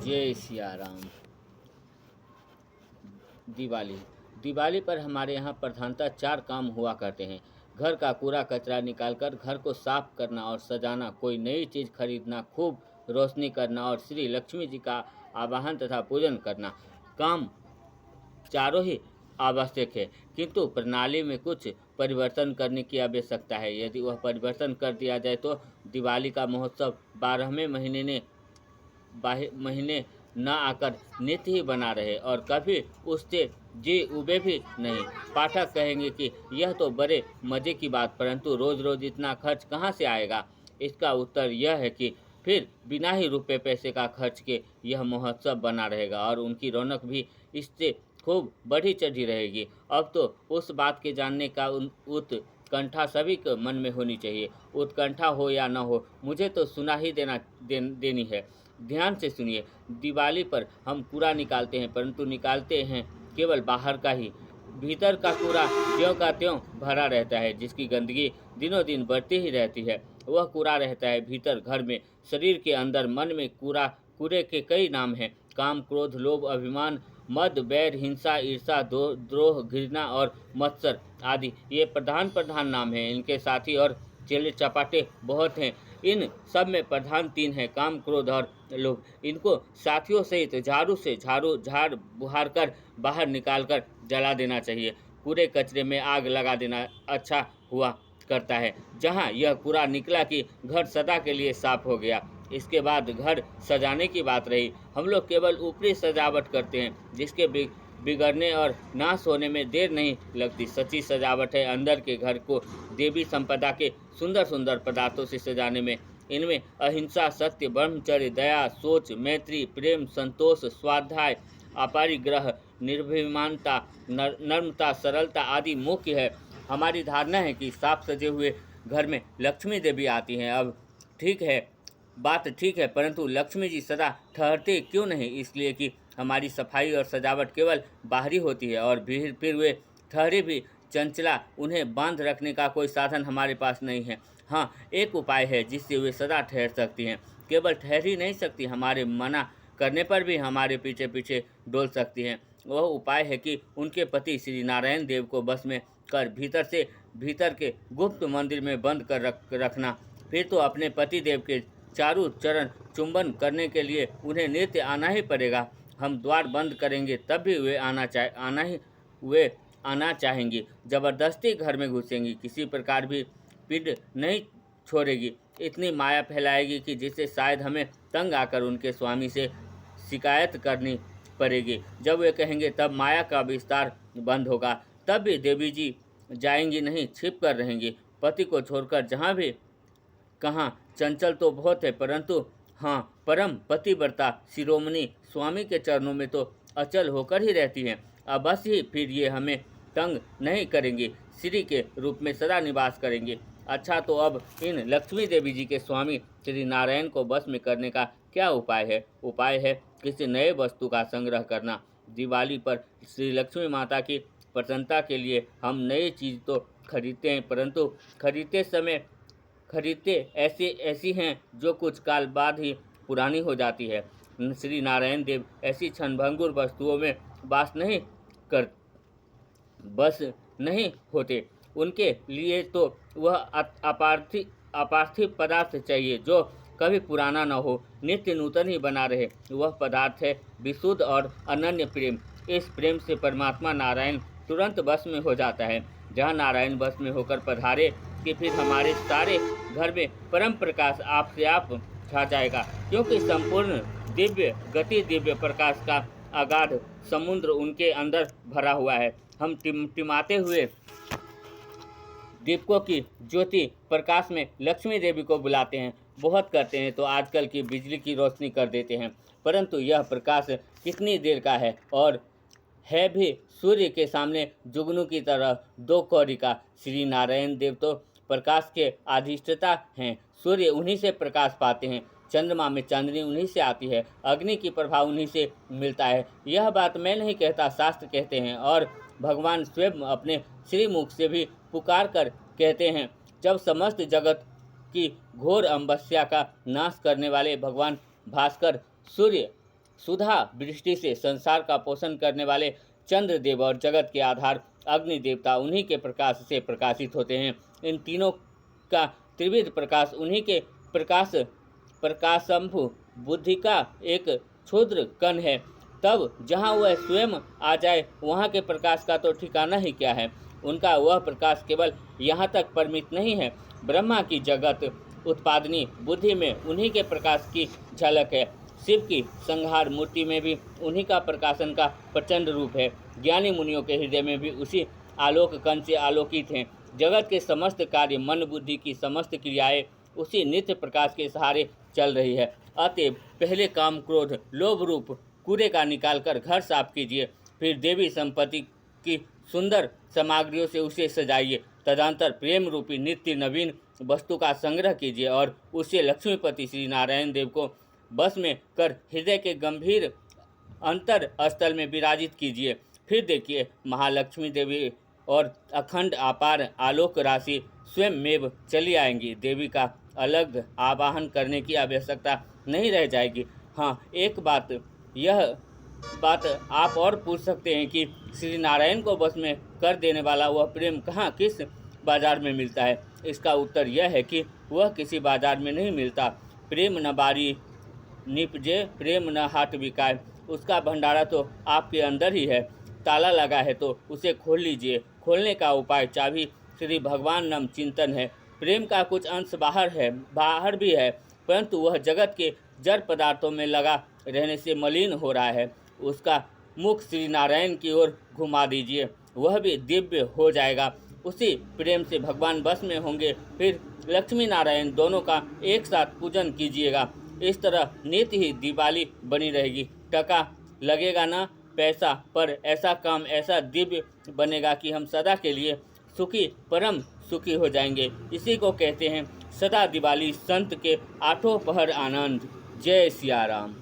जय सिया राम। दिवाली। दिवाली पर हमारे यहाँ प्रधानतः 4 काम हुआ करते हैं। घर का कूड़ा कचरा निकालकर घर को साफ करना और सजाना, कोई नई चीज़ खरीदना, खूब रोशनी करना और श्री लक्ष्मी जी का आवाहन तथा पूजन करना। काम चारों ही आवश्यक है, किंतु प्रणाली में कुछ परिवर्तन करने की आवश्यकता है। यदि वह परिवर्तन कर दिया जाए तो दिवाली का महोत्सव 12वें महीने न आकर नित्य ही बना रहे और कभी उससे जी उबे भी नहीं। पाठक कहेंगे कि यह तो बड़े मज़े की बात, परंतु रोज़ रोज़ इतना खर्च कहाँ से आएगा? इसका उत्तर यह है कि फिर बिना ही रुपए पैसे का खर्च के यह महोत्सव बना रहेगा और उनकी रौनक भी इससे खूब बढ़ी चढ़ी रहेगी। अब तो उस बात के जानने का उत्कंठा सभी के मन में होनी चाहिए। उत्कंठा हो या न हो, मुझे तो सुना ही देनी है। ध्यान से सुनिए। दिवाली पर हम कूड़ा निकालते हैं, परंतु निकालते हैं केवल बाहर का ही। भीतर का कूड़ा ज्यों का त्यों भरा रहता है, जिसकी गंदगी दिनों दिन बढ़ती ही रहती है। वह कूड़ा रहता है भीतर, घर में, शरीर के अंदर, मन में। कूड़े के कई नाम हैं: काम, क्रोध, लोभ, अभिमान, मद, बैर, हिंसा, ईर्षा, द्रोह, घृणा और मत्सर आदि। ये प्रधान नाम हैं। इनके साथी और चेले चपाटे बहुत हैं। इन सब में प्रधान 3 हैं: काम, क्रोध और लोभ। इनको साथियों सहित झाड़ बुहार कर बाहर निकाल कर जला देना चाहिए। कूड़े कचरे में आग लगा देना अच्छा हुआ करता है। जहाँ यह कूड़ा निकला कि घर सदा के लिए साफ हो गया। इसके बाद घर सजाने की बात रही। हम लोग केवल ऊपरी सजावट करते हैं, जिसके बिगड़ने और नाश होने में देर नहीं लगती। सच्ची सजावट है अंदर के घर को देवी संपदा के सुंदर सुंदर पदार्थों से सजाने में। इनमें अहिंसा, सत्य, ब्रह्मचर्य, दया, सोच, मैत्री, प्रेम, संतोष, स्वाध्याय, अपरिग्रह, निर्भिमानता, नम्रता, सरलता आदि मुख्य है। हमारी धारणा है कि साफ सजे हुए घर में लक्ष्मी देवी आती हैं। अब ठीक है, बात ठीक है, परंतु लक्ष्मी जी सदा ठहरते क्यों नहीं? इसलिए कि हमारी सफाई और सजावट केवल बाहरी होती है और फिर वे ठहरे भी चंचला। उन्हें बांध रखने का कोई साधन हमारे पास नहीं है। हाँ, एक उपाय है जिससे वे सदा ठहर सकती हैं। केवल ठहर ही नहीं सकती, हमारे मना करने पर भी हमारे पीछे पीछे डोल सकती हैं। वह उपाय है कि उनके पति श्री नारायण देव को बस में कर भीतर के गुप्त मंदिर में बंद कर रखना। फिर तो अपने पति देव के चारों चरण चुंबन करने के लिए उन्हें नित्य आना ही पड़ेगा। हम द्वार बंद करेंगे तब भी वे आना चाहेंगी। जबरदस्ती घर में घुसेंगी, किसी प्रकार भी पीड़ नहीं छोड़ेगी। इतनी माया फैलाएगी कि जिससे शायद हमें तंग आकर उनके स्वामी से शिकायत करनी पड़ेगी। जब वे कहेंगे तब माया का विस्तार बंद होगा। तब भी देवी जी जाएंगी नहीं, छिप कर रहेंगी। पति को छोड़कर जहाँ भी कहाँ चंचल तो बहुत है, परंतु हाँ, परम पतिव्रता शिरोमणि स्वामी के चरणों में तो अचल होकर ही रहती हैं। अवश्य ही फिर ये हमें तंग नहीं करेंगी, श्री के रूप में सदा निवास करेंगे। अच्छा, तो अब इन लक्ष्मी देवी जी के स्वामी श्री नारायण को बस में करने का क्या उपाय है? उपाय है किसी नए वस्तु का संग्रह करना। दिवाली पर श्री लक्ष्मी माता की प्रसन्नता के लिए हम नई चीज़ तो खरीदते हैं, परंतु खरीदते ऐसी हैं जो कुछ काल बाद ही पुरानी हो जाती है। श्री नारायण देव ऐसी क्षणभंगुर वस्तुओं में बस नहीं होते। उनके लिए तो वह अपार्थिव पदार्थ चाहिए जो कभी पुराना न हो, नित्य नूतन ही बना रहे। वह पदार्थ है विशुद्ध और अनन्य प्रेम। इस प्रेम से परमात्मा नारायण तुरंत बस में हो जाता है। जहाँ नारायण बस में होकर पधारे कि फिर हमारे सारे घर में परम प्रकाश आप से आप छा जाएगा, क्योंकि संपूर्ण दिव्य प्रकाश का अगाध समुद्र उनके अंदर भरा हुआ है। हम टिमटिमाते हुए दीपकों की ज्योति प्रकाश में लक्ष्मी देवी को बुलाते हैं। बहुत करते हैं तो आजकल की बिजली की रोशनी कर देते हैं, परंतु यह प्रकाश कितनी देर का है और है भी सूर्य के सामने जुगनू की तरह दो कौड़ी का। श्री नारायण देव तो प्रकाश के अधिष्ठाता हैं। सूर्य उन्हीं से प्रकाश पाते हैं, चंद्रमा में चांदनी उन्हीं से आती है, अग्नि की प्रभाव उन्हीं से मिलता है। यह बात मैं नहीं कहता, शास्त्र कहते हैं और भगवान स्वयं अपने श्रीमुख से भी पुकार कर कहते हैं। जब समस्त जगत की घोर अमावस्या का नाश करने वाले भगवान भास्कर सूर्य सुधा वृष्टि से संसार का पोषण करने वाले चंद्रदेव और जगत के आधार अग्नि देवता उन्हीं के प्रकाश से प्रकाशित होते हैं। इन तीनों का त्रिविध प्रकाश उन्हीं के प्रकाशंभु बुद्धि का एक क्षुद्र कण है। तब जहाँ वह स्वयं आ जाए वहाँ के प्रकाश का तो ठिकाना ही क्या है। उनका वह प्रकाश केवल यहाँ तक परिमित नहीं है। ब्रह्मा की जगत उत्पादनी बुद्धि में उन्हीं के प्रकाश की झलक है। शिव की संहार मूर्ति में भी उन्हीं का प्रकाशन का प्रचंड रूप है। ज्ञानी मुनियों के हृदय में भी उसी आलोक कण से आलोकित हैं। जगत के समस्त कार्य, मन बुद्धि की समस्त क्रियाएं उसी नित्य प्रकाश के सहारे चल रही है। अतएव पहले काम, क्रोध, लोभ रूप कूड़े का निकालकर घर साफ कीजिए, फिर देवी संपत्ति की सुंदर सामग्रियों से उसे सजाइए। तदंतर प्रेम रूपी नित्य नवीन वस्तु का संग्रह कीजिए और उसे लक्ष्मीपति श्री नारायण देव को बस में कर हृदय के गंभीर अंतर स्थल में विराजित कीजिए। फिर देखिए, महालक्ष्मी देवी और अखंड अपार आलोक राशि स्वयं मेव चली आएंगी। देवी का अलग आवाहन करने की आवश्यकता नहीं रह जाएगी। हाँ, एक यह बात आप और पूछ सकते हैं कि श्री नारायण को बस में कर देने वाला वह प्रेम कहाँ, किस बाजार में मिलता है। इसका उत्तर यह है कि वह किसी बाजार में नहीं मिलता। प्रेम न बारी निपजे, प्रेम न हाट बिकाए। उसका भंडारा तो आपके अंदर ही है। ताला लगा है तो उसे खोल लीजिए। खोलने का उपाय, चाबी श्री भगवान नाम चिंतन है। प्रेम का कुछ अंश बाहर भी है, परंतु वह जगत के जड़ पदार्थों में लगा रहने से मलिन हो रहा है। उसका मुख श्री नारायण की ओर घुमा दीजिए, वह भी दिव्य हो जाएगा। उसी प्रेम से भगवान बस में होंगे। फिर लक्ष्मी नारायण दोनों का एक साथ पूजन कीजिएगा। इस तरह नित्य ही दिवाली बनी रहेगी। टका लगेगा ना पैसा, पर ऐसा काम ऐसा दिव्य बनेगा कि हम सदा के लिए सुखी, परम सुखी हो जाएंगे। इसी को कहते हैं सदा दिवाली, संत के आठों पहर आनंद। जय सिया राम।